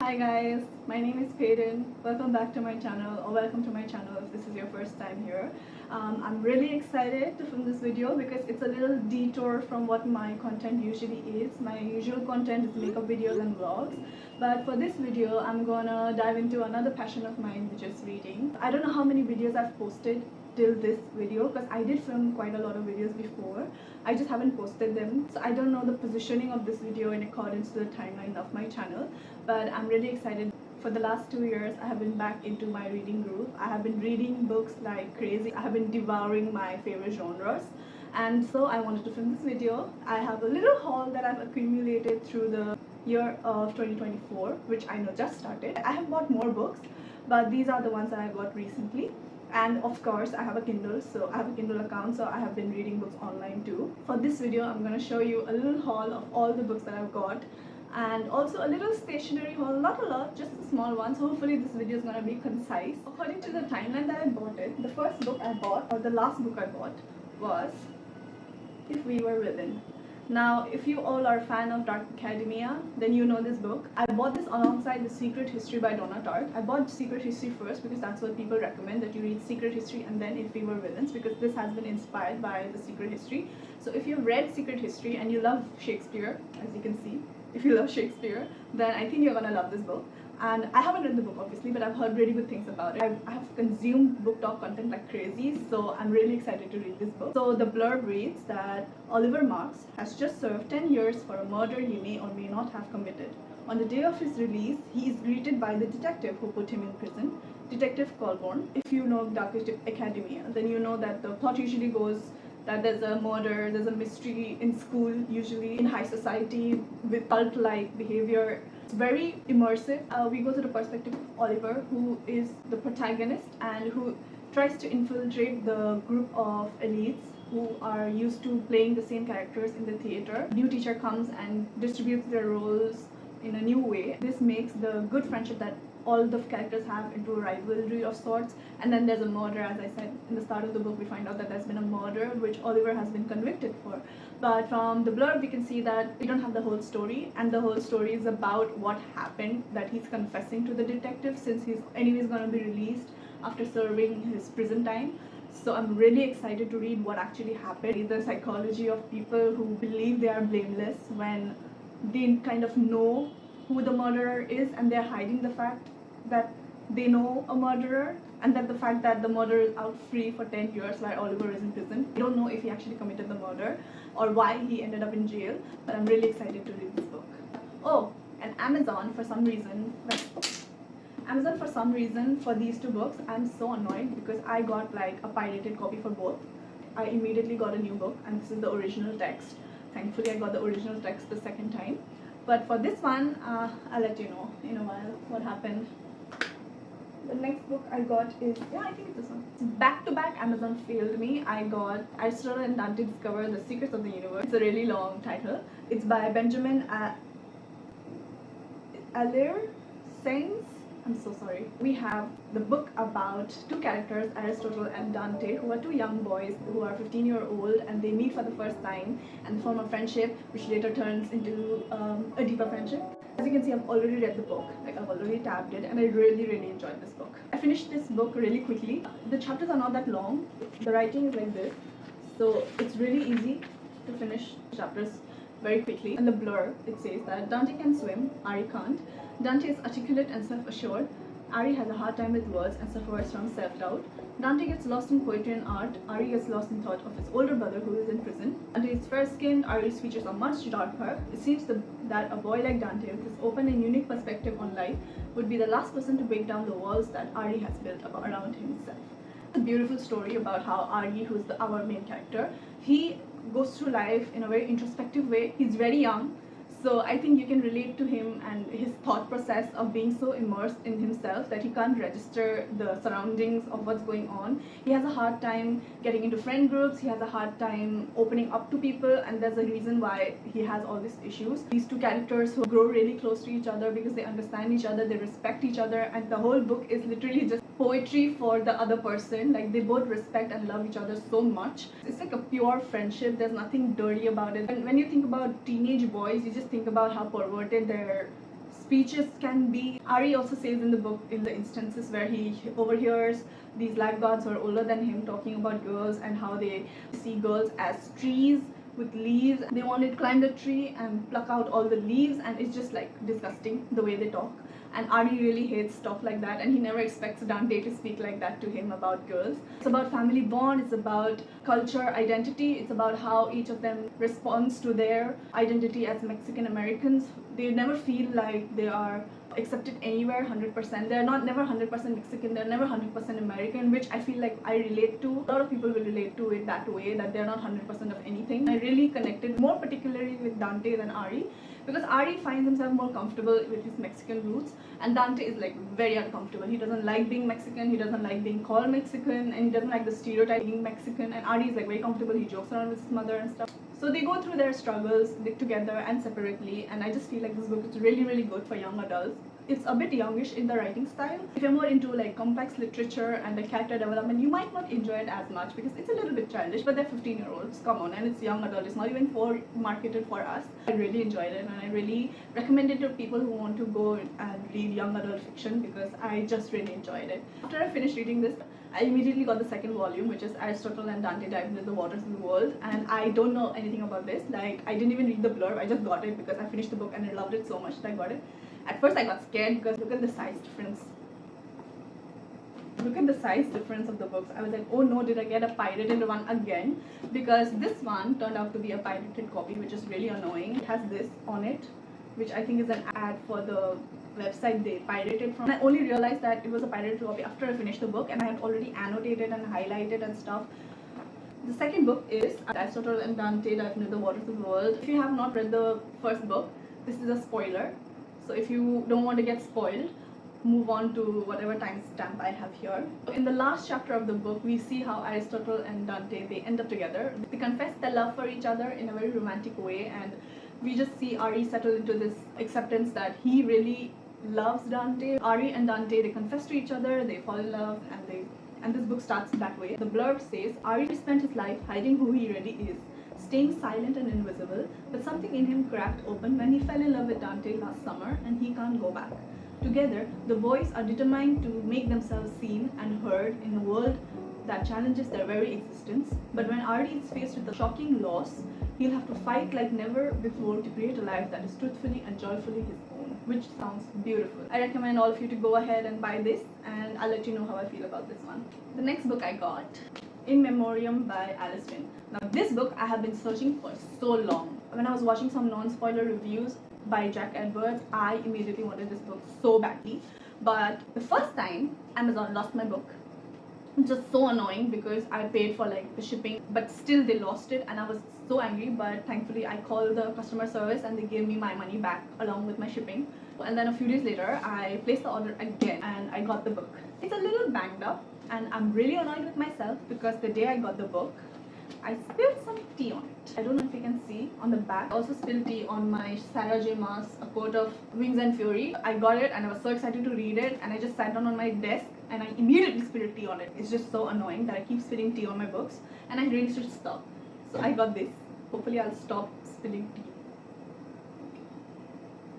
Hi guys, my name is Peyton. Welcome back to my channel, or welcome to my channel if this is your first time here. I'm really excited to film this video because it's a little detour from what my content usually is. My usual content is makeup videos and vlogs, but for this video I'm gonna dive into another passion of mine, which is reading. I don't know how many videos I've posted till this video because I did film quite a lot of videos before. I just haven't posted them, so I don't know the positioning of this video in accordance to the timeline of my channel, but I'm really excited. For the last 2 years I have been back into my reading groove. I have been reading books like crazy. I have been devouring my favorite genres, and so I wanted to film this video. I have a little haul that I've accumulated through the year of 2024, which I know just started. I have bought more books, but these are the ones that I bought recently. And of course I have a Kindle, so I have a Kindle account, so I have been reading books online too. For this video I'm going to show you a little haul of all the books that I've got, and also a little stationery haul, not a lot, just a small one, so hopefully this video is going to be concise. According to the timeline that I bought it, the first book I bought, or the last book I bought, was If We Were Villain. Now, if you all are a fan of Dark Academia, then you know this book. I bought this alongside The Secret History by Donna Tartt. I bought Secret History first because that's what people recommend, that you read Secret History and then If We Were Villains, because this has been inspired by The Secret History. So if you've read Secret History and you love Shakespeare, as you can see, if you love Shakespeare, then I think you're gonna love this book. And I haven't read the book obviously, but I've heard really good things about it. I have consumed BookTok content like crazy, so I'm really excited to read this book. So the blurb reads that Oliver Marks has just served 10 years for a murder he may or may not have committed. On the day of his release, he is greeted by the detective who put him in prison, Detective Colborne. If you know Dark Academia, then you know that the plot usually goes that there's a murder, there's a mystery in school, usually in high society, with cult-like behavior. It's very immersive. We go to the perspective of Oliver, who is the protagonist and who tries to infiltrate the group of elites who are used to playing the same characters in the theater. A new teacher comes and distributes their roles in a new way. This makes the good friendship that all the characters have into a rivalry of sorts, and then there's a murder. As I said in the start of the book, we find out that there's been a murder which Oliver has been convicted for. But from the blurb we can see that we don't have the whole story, and the whole story is about what happened, that he's confessing to the detective since he's anyways going to be released after serving his prison time. So I'm really excited to read what actually happened, the psychology of people who believe they are blameless when they kind of know who the murderer is, and they're hiding the fact that they know a murderer, and that the fact that the murderer is out free for 10 years while Oliver is in prison. I don't know if he actually committed the murder or why he ended up in jail, but I'm really excited to read this book. Oh, and Amazon for some reason for these two books, I'm so annoyed because I got like a pirated copy for both. I immediately got a new book, and this is the original text. Thankfully I got the original text the second time. But for this one, I'll let you know in a while what happened. The next book I got is, I think it's this one. Back to back Amazon failed me. I got Aristotle and Dante Discover the Secrets of the Universe. It's a really long title. It's by Benjamin Alire, Sáenz. I'm so sorry. We have the book about two characters, Aristotle and Dante, who are two young boys who are 15-year-old, and they meet for the first time and form a friendship which later turns into a deeper friendship. As you can see, I've already read the book, like I've already tabbed it, and I really enjoyed this book. I finished this book really quickly. The chapters are not that long. The writing is like this, so it's really easy to finish chapters very quickly. In the blurb, it says that Dante can swim, Ari can't. Dante is articulate and self-assured. Ari has a hard time with words and suffers from self-doubt. Dante gets lost in poetry and art. Ari gets lost in thought of his older brother who is in prison. Dante is fair-skinned. Ari's features are much darker. It seems that a boy like Dante, with his open and unique perspective on life, would be the last person to break down the walls that Ari has built around himself. It's a beautiful story about how Ari, who's our main character, he goes through life in a very introspective way. He's very young, so I think you can relate to him and his thought process of being so immersed in himself that he can't register the surroundings of what's going on. He has a hard time getting into friend groups, he has a hard time opening up to people, and there's a reason why he has all these issues. These two characters who grow really close to each other because they understand each other, they respect each other, and the whole book is literally just poetry for the other person. Like, they both respect and love each other so much. It's like a pure friendship. There's nothing dirty about it. And when you think about teenage boys, you just think about how perverted their speeches can be. Ari also says in the book, in the instances where he overhears these lifeguards who are older than him talking about girls and how they see girls as trees with leaves. They want to climb the tree and pluck out all the leaves, and it's just like disgusting the way they talk. And Ari really hates stuff like that, and he never expects Dante to speak like that to him about girls. It's about family bond, it's about culture, identity, it's about how each of them responds to their identity as Mexican Americans. They never feel like they are accepted anywhere 100%. They're not never 100% Mexican, they're never 100% American, which I feel like I relate to. A lot of people will relate to it that way, that they're not 100% of anything. I really connected more particularly with Dante than Ari, because Ari finds himself more comfortable with his Mexican roots, and Dante is like very uncomfortable. He doesn't like being Mexican, he doesn't like being called Mexican, and he doesn't like the stereotype of being Mexican. And Ari is like very comfortable, he jokes around with his mother and stuff. So they go through their struggles together and separately, and I just feel like this book is really, really good for young adults. It's a bit youngish in the writing style. If you're more into like complex literature and the character development, you might not enjoy it as much because it's a little bit childish, but they're 15-year-olds, come on, and it's young adult. It's not even marketed for us. I really enjoyed it, and I really recommend it to people who want to go and read young adult fiction, because I just really enjoyed it. After I finished reading this, I immediately got the second volume, which is Aristotle and Dante Dive Into the Waters of the World, and I don't know anything about this. Like, I didn't even read the blurb, I just got it because I finished the book and I loved it so much that I got it. At first I got scared because look at the size difference. Look at the size difference of the books. I was like, oh no, did I get a pirated one again? Because this one turned out to be a pirated copy, which is really annoying. It has this on it, which I think is an ad for the website they pirated from. I only realized that it was a pirated copy after I finished the book, and I had already annotated and highlighted and stuff. The second book is Aristotle and Dante Dive Into the Waters of the World. If you have not read the first book, this is a spoiler. So if you don't want to get spoiled, move on to whatever timestamp I have here. In the last chapter of the book, we see how Aristotle and Dante, they end up together. They confess their love for each other in a very romantic way, and we just see Ari settle into this acceptance that he really loves Dante. Ari and Dante, they confess to each other, they fall in love, and this book starts that way. The blurb says, Ari spent his life hiding who he really is, staying silent and invisible, but something in him cracked open when he fell in love with Dante last summer, and he can't go back. Together, the boys are determined to make themselves seen and heard in a world that challenges their very existence. But when Ari is faced with a shocking loss, he'll have to fight like never before to create a life that is truthfully and joyfully his own, which sounds beautiful. I recommend all of you to go ahead and buy this, and I'll let you know how I feel about this one. The next book I got, In Memoriam by Winn. Now this book I have been searching for so long. When I was watching some non-spoiler reviews by Jack Edwards, I immediately wanted this book so badly. But the first time Amazon lost my book, just so annoying because I paid for like the shipping, but still they lost it, and I was so angry. But thankfully I called the customer service and they gave me my money back along with my shipping. And then a few days later I placed the order again and I got the book. It's a little banged up, and I'm really annoyed with myself because the day I got the book, I spilled some tea on it. I don't know if you can see on the back. I also spilled tea on my Sarah J Maas, A Court of Wings and Fury. I got it and I was so excited to read it, and I just sat down on my desk and I immediately spilled tea on it. It's just so annoying that I keep spilling tea on my books, and I really should stop. So I got this. Hopefully I'll stop spilling tea.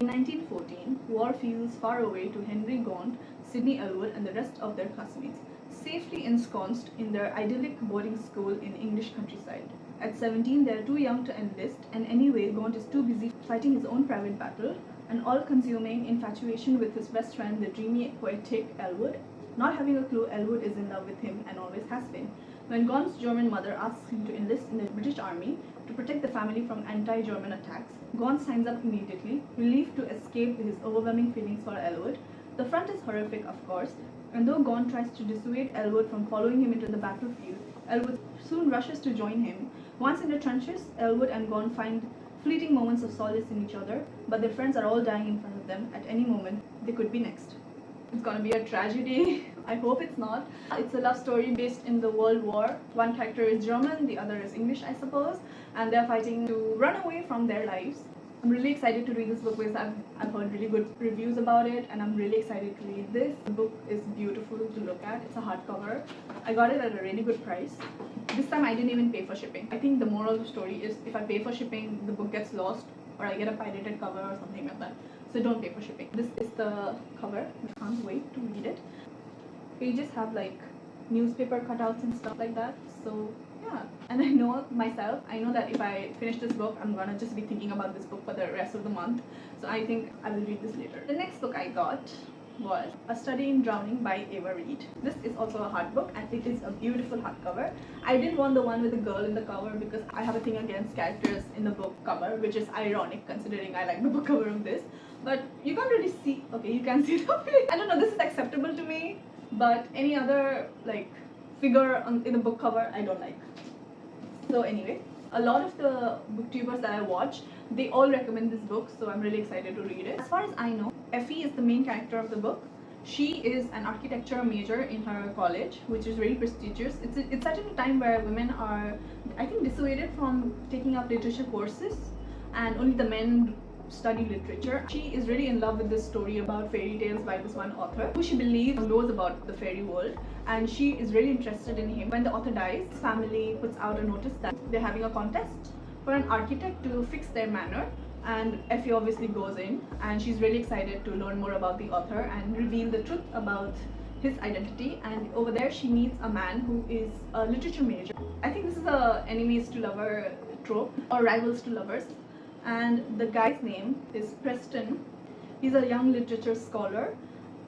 In 1914, war feels far away to Henry Gaunt, Sidney Elwood and the rest of their classmates, safely ensconced in their idyllic boarding school in English countryside. At 17, they are too young to enlist, and anyway, Gaunt is too busy fighting his own private battle, an all-consuming infatuation with his best friend, the dreamy, poetic Elwood. Not having a clue, Elwood is in love with him and always has been. When Gaunt's German mother asks him to enlist in the British Army to protect the family from anti-German attacks, Gaunt signs up immediately, relieved to escape his overwhelming feelings for Elwood. The front is horrific, of course, and though Gaunt tries to dissuade Elwood from following him into the battlefield, Elwood soon rushes to join him. Once in the trenches, Elwood and Gaunt find fleeting moments of solace in each other, but their friends are all dying in front of them. At any moment, they could be next. It's gonna be a tragedy. I hope it's not. It's a love story based in the World War. One character is German, the other is English, I suppose, and they're fighting to run away from their lives. I'm really excited to read this book because I've heard really good reviews about it, and I'm really excited to read this. The book is beautiful to look at. It's a hardcover. I got it at a really good price. This time I didn't even pay for shipping. I think the moral of the story is if I pay for shipping, the book gets lost or I get a pirated cover or something like that. so don't pay for shipping. This is the cover. I can't wait to read it. Pages have like newspaper cutouts and stuff like that, so yeah. And I know myself, I know that if I finish this book, I'm gonna just be thinking about this book for the rest of the month, so I think I will read this later. The next book I got was A Study in Drowning by Reid. This is also a hard book and it is a beautiful hardcover. I didn't want the one with the girl in the cover because I have a thing against characters in the book cover, which is ironic considering I like the book cover of this. But you can't really see, okay, you can see the face. I don't know, this is acceptable to me, but any other like figure in the book cover I don't like. So anyway, a lot of the booktubers that I watch, they all recommend this book, so I'm really excited to read it. As far as I know, Effie is the main character of the book. She is an architecture major in her college, which is very prestigious. It's such a time where women are, I think, dissuaded from taking up literature courses, and only the men study literature. She is really in love with this story about fairy tales by this one author who she believes knows about the fairy world, and she is really interested in him. When the author dies, his family puts out a notice that they're having a contest for an architect to fix their manor, and Effie obviously goes in, and she's really excited to learn more about the author and reveal the truth about his identity. And over there she meets a man who is a literature major. I think this is a enemies to lover trope, or rivals to lovers. And the guy's name is Preston. He's a young literature scholar,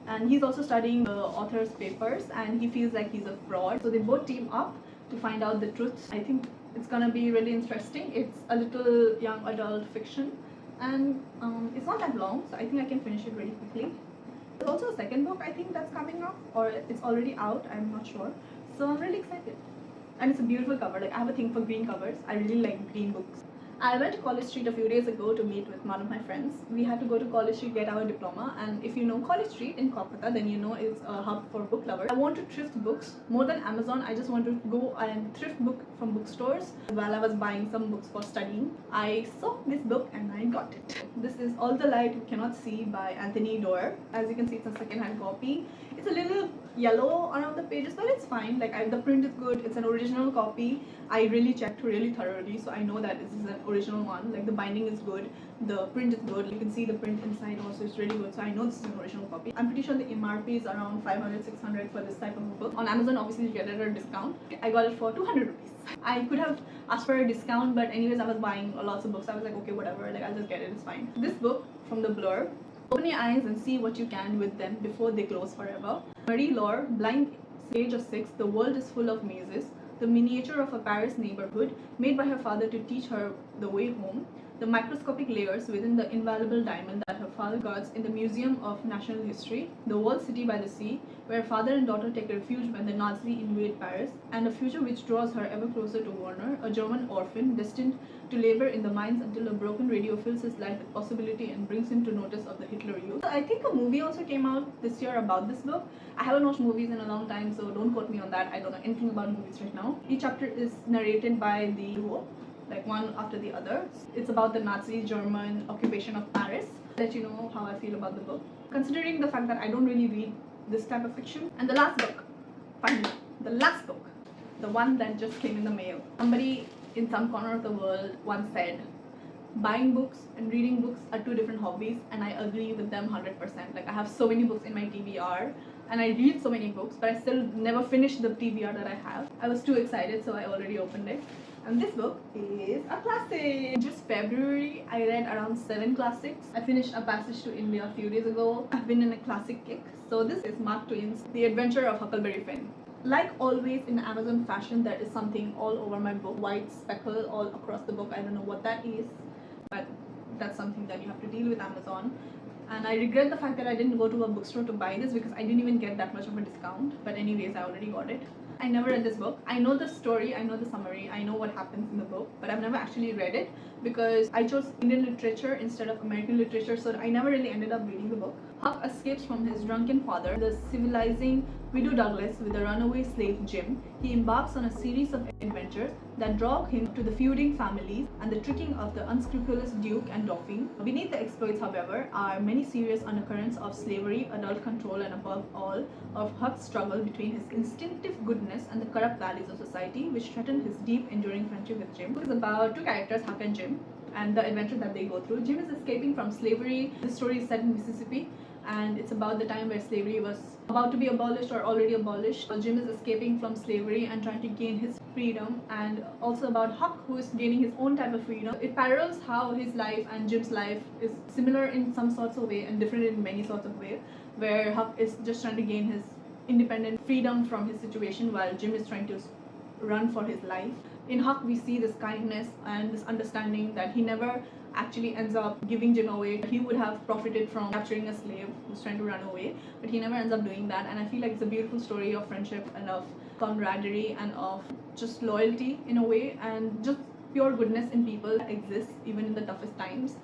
and he's also studying the author's papers, and he feels like he's a fraud. So they both team up to find out the truth. I think it's gonna be really interesting. It's a little young adult fiction, and it's not that long, so I think I can finish it really quickly. There's also a second book I think that's coming up, or it's already out, I'm not sure. So I'm really excited. And it's a beautiful cover. Like, I have a thing for green covers. I really like green books. I went to College Street a few days ago to meet with one of my friends. We had to go to College Street, get our diploma, and if you know College Street in Kolkata, then you know it's a hub for book lovers. I want to thrift books more than Amazon. I just want to go and thrift book from bookstores. While I was buying some books for studying, I saw this book and I got it. This is All the Light You Cannot See by Anthony Doerr. As you can see, it's a second-hand copy. It's a little yellow around the pages, but it's fine. Like, the print is good. It's an original copy. I really checked really thoroughly, so I know that this is an original one. Like, the binding is good, the print is good. You can see the print inside also is really good, so I know this is an original copy. I'm pretty sure the MRP is around 500-600 for this type of a book. On Amazon, obviously you get it at a discount. I got it for 200 rupees. I could have asked for a discount, but anyways, I was buying lots of books. I was like, okay, whatever, like, I'll just get it, it's fine. This book from the blurb: open your eyes and see what you can with them before they close forever. Marie-Laure, blind age of 6, the world is full of mazes. The miniature of a Paris neighborhood made by her father to teach her the way home. The microscopic layers within the invaluable diamond that her father guards in the Museum of National History. The walled city by the sea, where father and daughter take refuge when the Nazis invade Paris. And a future which draws her ever closer to Werner, a German orphan destined to labor in the mines until a broken radio fills his life with possibility and brings him to notice of the Hitler Youth. I think a movie also came out this year about this book. I haven't watched movies in a long time, so don't quote me on that. I don't know anything about movies right now. Each chapter is narrated by the duo, like one after the other. It's about the Nazi German occupation of Paris. I'll let you know how I feel about the book, considering the fact that I don't really read this type of fiction. And the last book, finally, the last book, the one that just came in the mail. Somebody in some corner of the world once said, buying books and reading books are two different hobbies, and I agree with them 100%. Like, I have so many books in my TBR, and I read so many books, but I still never finished the TBR that I have. I was too excited, so I already opened it. And this book is a classic. Just February, I read around 7 classics. I finished A Passage to India a few days ago. I've been in a classic kick. So this is Mark Twain's The Adventure of Huckleberry Finn. Like always in Amazon fashion, there is something all over my book. White speckle all across the book. I don't know what that is, but that's something that you have to deal with Amazon. And I regret the fact that I didn't go to a bookstore to buy this because I didn't even get that much of a discount. But anyways, I already got it. I never read this book. I know the story, I know the summary, I know what happens in the book, but I've never actually read it because I chose Indian literature instead of American literature, so I never really ended up reading the book. Huck escapes from his drunken father, the civilizing widow Douglas, with a runaway slave Jim. He embarks on a series of adventures that draw him to the feuding families and the tricking of the unscrupulous Duke and Dauphin. Beneath the exploits, however, are many serious undercurrents of slavery, adult control, and above all, of Huck's struggle between his instinctive goodness and the corrupt values of society, which threaten his deep, enduring friendship with Jim. It is about two characters, Huck and Jim, and the adventure that they go through. Jim is escaping from slavery. The story is set in Mississippi, and it's about the time where slavery was about to be abolished or already abolished. Jim is escaping from slavery and trying to gain his freedom, and also about Huck, who is gaining his own type of freedom. It parallels how his life and Jim's life is similar in some sorts of way and different in many sorts of way, where Huck is just trying to gain his independent freedom from his situation while Jim is trying to run for his life. In Huck, we see this kindness and this understanding that he never actually ends up giving Jim away. He would have profited from capturing a slave who's trying to run away, but he never ends up doing that. And I feel like it's a beautiful story of friendship and of camaraderie and of just loyalty in a way, and just pure goodness in people that exists even in the toughest times.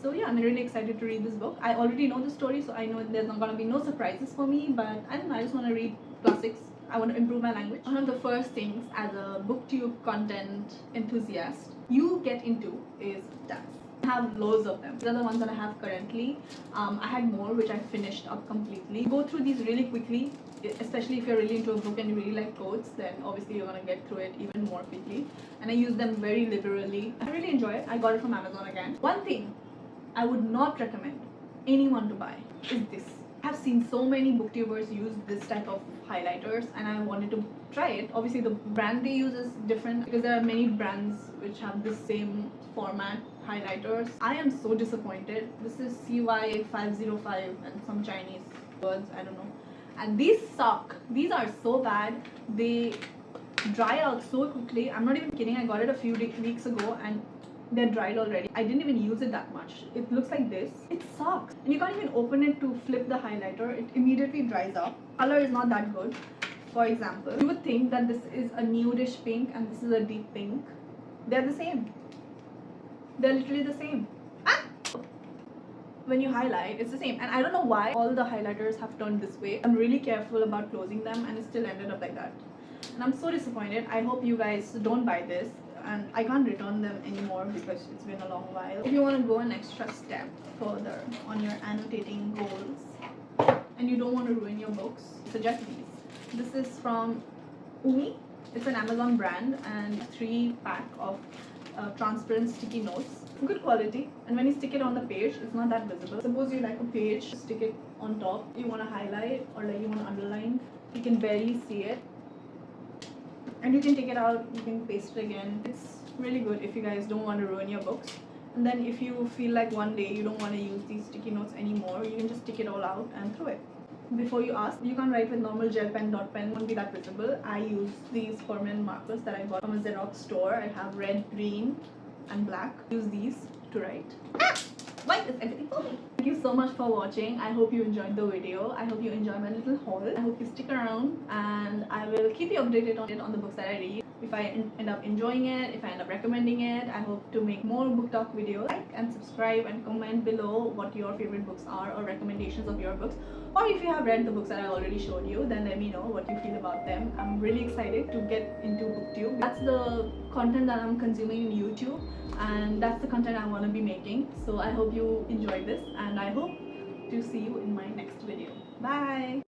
So yeah, I'm really excited to read this book. I already know the story, so I know there's not gonna be no surprises for me, but I don't know, I just want to read classics. I want to improve my language. One of the first things as a booktube content enthusiast you get into is tabs. I have loads of them. These are the ones that I have currently. I had more which I finished up completely. Go through these really quickly, especially if you're really into a book and you really like quotes, then obviously you're gonna get through it even more quickly. And I use them very liberally. I really enjoy it. I got it from Amazon again. One thing I would not recommend anyone to buy is this. I've seen so many booktubers use this type of highlighters and I wanted to try it. Obviously the brand they use is different because there are many brands which have the same format highlighters. I am so disappointed. This is CY505 and some Chinese words, I don't know. And these suck. These are so bad. They dry out so quickly. I'm not even kidding. I got it a few weeks ago and they're dried already. I didn't even use it that much. It looks like this. It sucks. And you can't even open it to flip the highlighter. It immediately dries up. Color is not that good. For example, you would think that this is a nudish pink and this is a deep pink. They're the same. They're literally the same. When you highlight, it's the same. And I don't know why all the highlighters have turned this way. I'm really careful about closing them and it still ended up like that. And I'm so disappointed. I hope you guys don't buy this. And I can't return them anymore because it's been a long while. If you want to go an extra step further on your annotating goals and you don't want to ruin your books, suggest these. This is from Umi. It's an Amazon brand and 3-pack of transparent sticky notes. Good quality, and when you stick it on the page, it's not that visible. Suppose you like a page, stick it on top, you want to highlight or like you want to underline, you can barely see it. And you can take it out, you can paste it again. It's really good if you guys don't want to ruin your books. And then if you feel like one day you don't want to use these sticky notes anymore, you can just stick it all out and throw it. Before you ask, you can't write with normal gel pen, dot pen, won't be that visible. I use these permanent markers that I got from a Xerox store. I have red, green and black. Use these to write. Why is everything falling? Thank you so much for watching. I hope you enjoyed the video. I hope you enjoy my little haul. I hope you stick around and I will keep you updated on the books that I read. If I end up enjoying it, if I end up recommending it, I hope to make more book talk videos. Like and subscribe and comment below what your favorite books are or recommendations of your books. Or if you have read the books that I already showed you, then let me know what you feel about them. I'm really excited to get into booktube. That's the content that I'm consuming in YouTube and that's the content I want to be making. So I hope you enjoyed this and I hope to see you in my next video. Bye!